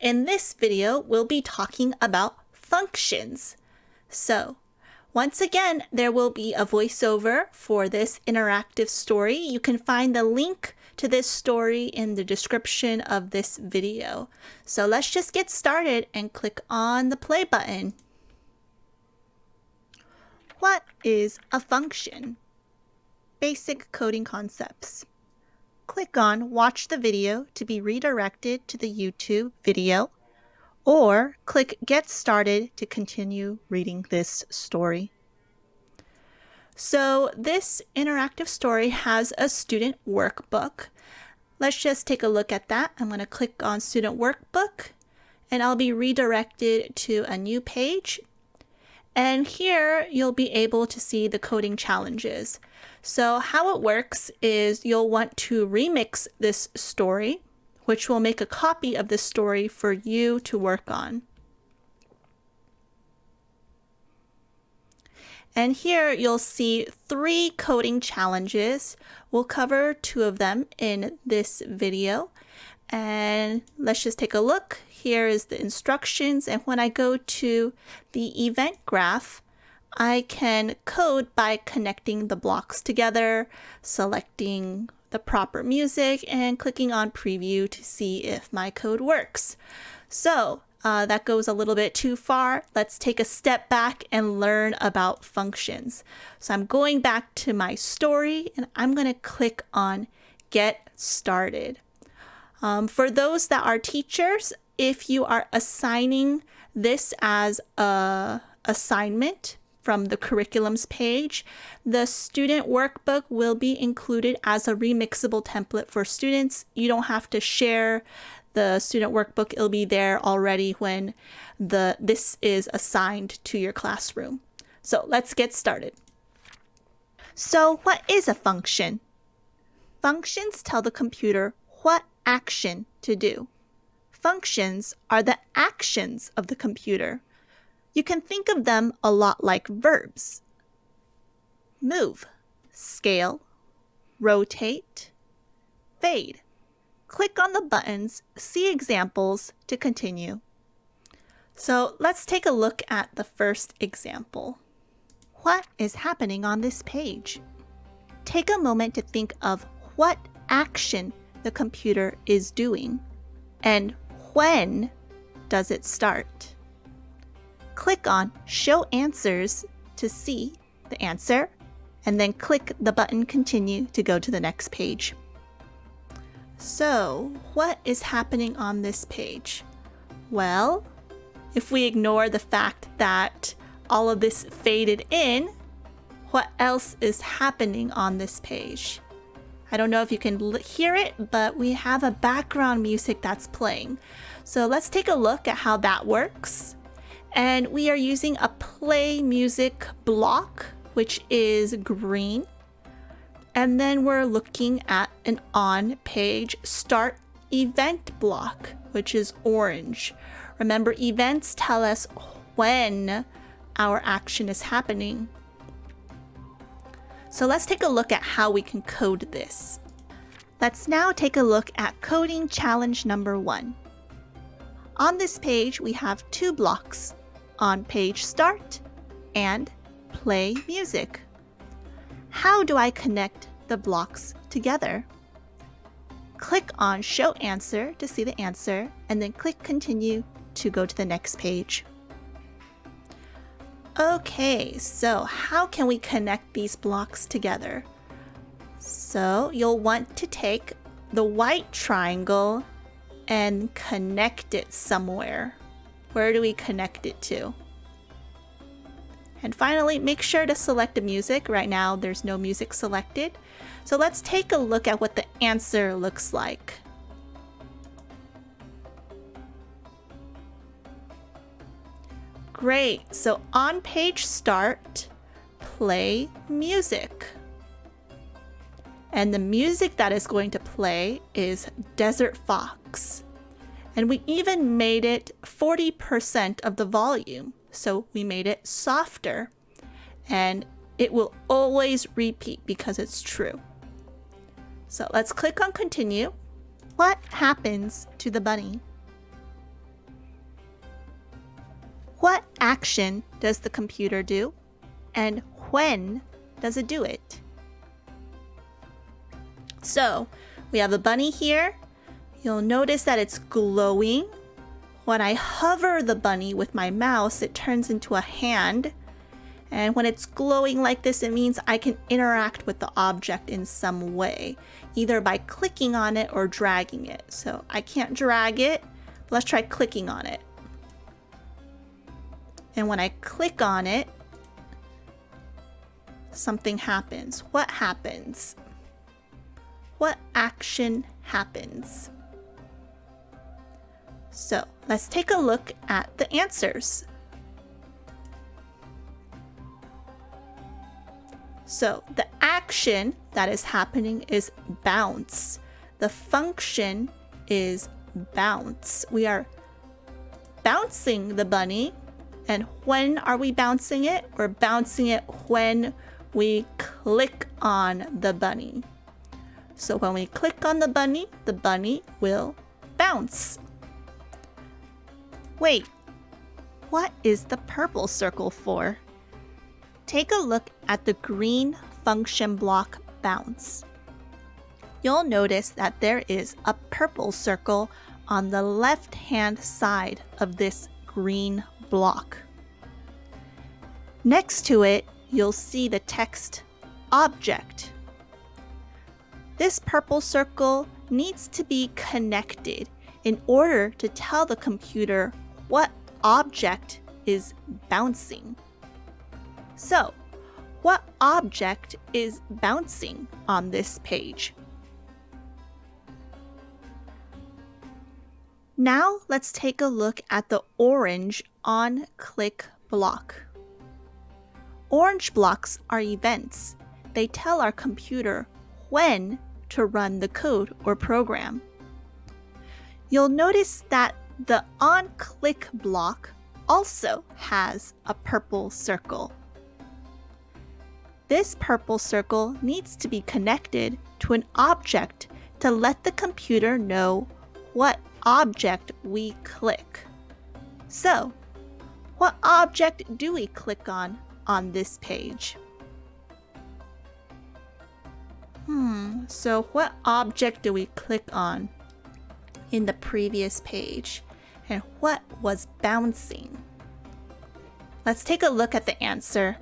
In this video, we'll be talking about functions. So, once again, there will be a voiceover for this interactive story. You can find the link to this story in the description of this video. So let's just get started and click on the play button. What is a function? Basic coding concepts. Click on Watch the video to be redirected to the YouTube video, or click Get Started to continue reading this story. So this interactive story has a student workbook. Let's just take a look at that. I'm going to click on Student Workbook, and I'll be redirected to a new page. And here you'll be able to see the coding challenges. So how it works is you'll want to remix this story, which will make a copy of this story for you to work on. And here you'll see 3 coding challenges. We'll cover 2 of them in this video. And let's just take a look. Here is the instructions, and when I go to the event graph, I can code by connecting the blocks together, selecting the proper music, and clicking on preview to see if my code works. So that goes a little bit too far. Let's take a step back and learn about functions. So I'm going back to my story, and I'm going to click on Get Started. For those that are teachers, if you are assigning this as an assignment from the curriculums page, the student workbook will be included as a remixable template for students. You don't have to share the student workbook. It'll be there already when this is assigned to your classroom. So let's get started. So what is a function? Functions tell the computer what action to do. Functions are the actions of the computer. You can think of them a lot like verbs. Move, scale, rotate, fade. Click on the buttons, see examples to continue. So let's take a look at the first example. What is happening on this page? Take a moment to think of what action the computer is doing and when does it start. Click on Show Answers to see the answer, and then click the button Continue to go to the next page. So, what is happening on this page? Well, if we ignore the fact that all of this faded in, what else is happening on this page? I don't know if you can hear it, but we have a background music that's playing. So let's take a look at how that works. And we are using a play music block, which is green. And then we're looking at an on-page start event block, which is orange. Remember, events tell us when our action is happening. So let's take a look at how we can code this. Let's now take a look at coding challenge number 1. On this page, we have 2 blocks, on page start and play music. How do I connect the blocks together? Click on Show Answer to see the answer, and then click Continue to go to the next page. Okay, so how can we connect these blocks together? So you'll want to take the white triangle and connect it somewhere. Where do we connect it to? And finally, make sure to select the music. Right now, there's no music selected. So let's take a look at what the answer looks like. Great, so on page start, play music. And the music that is going to play is Desert Fox. And we even made it 40% of the volume. So we made it softer. And it will always repeat because it's true. So let's click on Continue. What happens to the bunny? What action does the computer do? And when does it do it? So we have a bunny here. You'll notice that it's glowing. When I hover the bunny with my mouse, it turns into a hand. And when it's glowing like this, it means I can interact with the object in some way, either by clicking on it or dragging it. So I can't drag it, but let's try clicking on it. And when I click on it, something happens. What happens? What action happens? So let's take a look at the answers. So the action that is happening is bounce. The function is bounce. We are bouncing the bunny. And when are we bouncing it? We're bouncing it when we click on the bunny. So when we click on the bunny will bounce. Wait, what is the purple circle for? Take a look at the green function block bounce. You'll notice that there is a purple circle on the left-hand side of this green block. Next to it, you'll see the text object. This purple circle needs to be connected in order to tell the computer what object is bouncing. So, what object is bouncing on this page? Now let's take a look at the orange on-click block. Orange blocks are events. They tell our computer when to run the code or program. You'll notice that the on-click block also has a purple circle. This purple circle needs to be connected to an object to let the computer know what object we click. So, what object do we click on this page? So what object do we click on in the previous page? And what was bouncing? Let's take a look at the answer.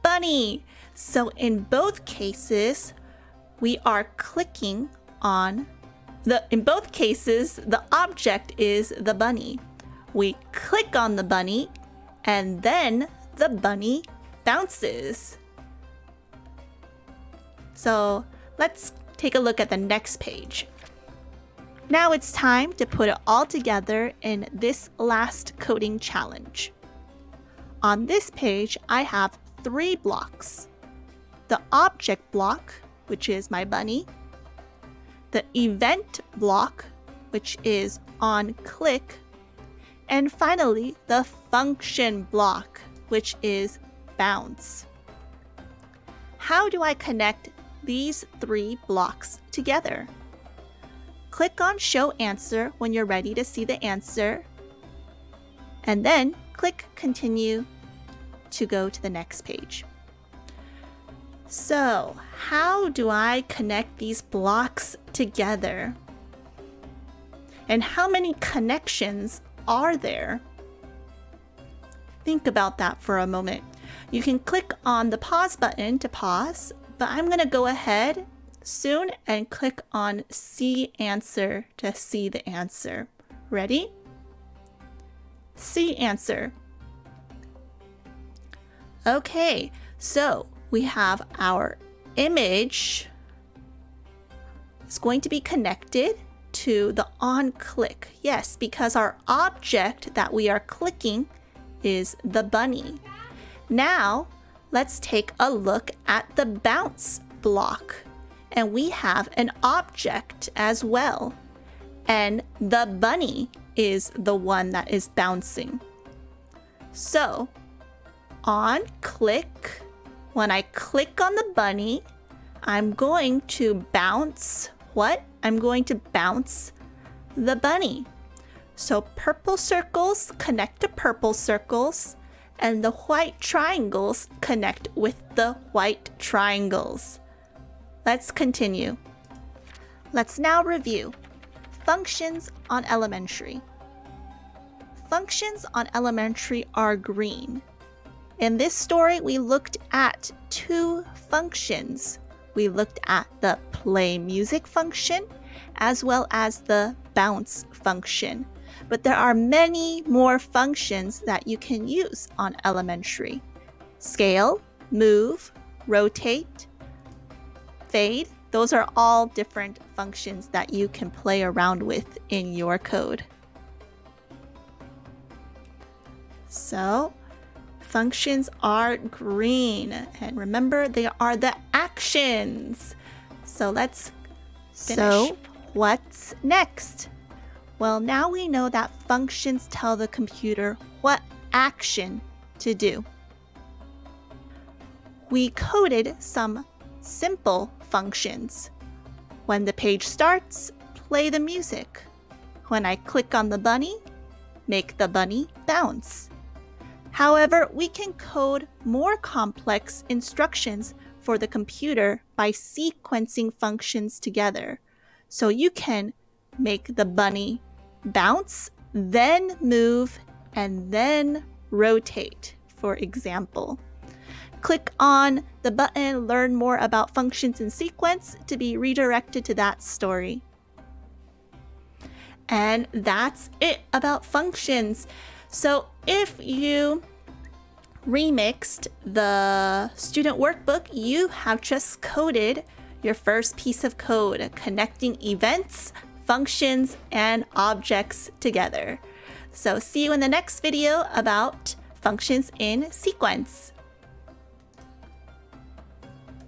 Bunny! So in both cases, we are clicking on in both cases, the object is the bunny. We click on the bunny, and then the bunny bounces. So let's take a look at the next page. Now it's time to put it all together in this last coding challenge. On this page, I have 3 blocks. The object block, which is my bunny. The event block, which is on click. And finally, the function block, which is bounce. How do I connect these 3 blocks together? Click on Show Answer when you're ready to see the answer, and then click Continue to go to the next page. So, how do I connect these blocks together? And how many connections are there? Think about that for a moment. You can click on the pause button to pause, but I'm going to go ahead soon and click on See Answer to see the answer. Ready? See Answer. Okay, so we have our image. It's going to be connected to the on click. Yes, because our object that we are clicking is the bunny. Now, let's take a look at the bounce block. And we have an object as well. And the bunny is the one that is bouncing. So, on click, when I click on the bunny, I'm going to bounce what? I'm going to bounce the bunny. So purple circles connect to purple circles, and the white triangles connect with the white triangles. Let's continue. Let's now review functions on elementary. Functions on elementary are green. In this story, we looked at two functions. We looked at the play music function as well as the bounce function. But there are many more functions that you can use on elementary. Scale, move, rotate, fade. Those are all different functions that you can play around with in your code. So, functions are green. And remember, they are the actions. So let's finish. So, what's next? Well, now we know that functions tell the computer what action to do. We coded some simple functions. When the page starts, play the music. When I click on the bunny, make the bunny bounce. However, we can code more complex instructions for the computer by sequencing functions together. So you can make the bunny bounce, then move, and then rotate, for example. Click on the button Learn More About Functions in Sequence to be redirected to that story. And that's it about functions. So if you remixed the student workbook, you have just coded your first piece of code, connecting events, functions, and objects together. So see you in the next video about functions in sequence.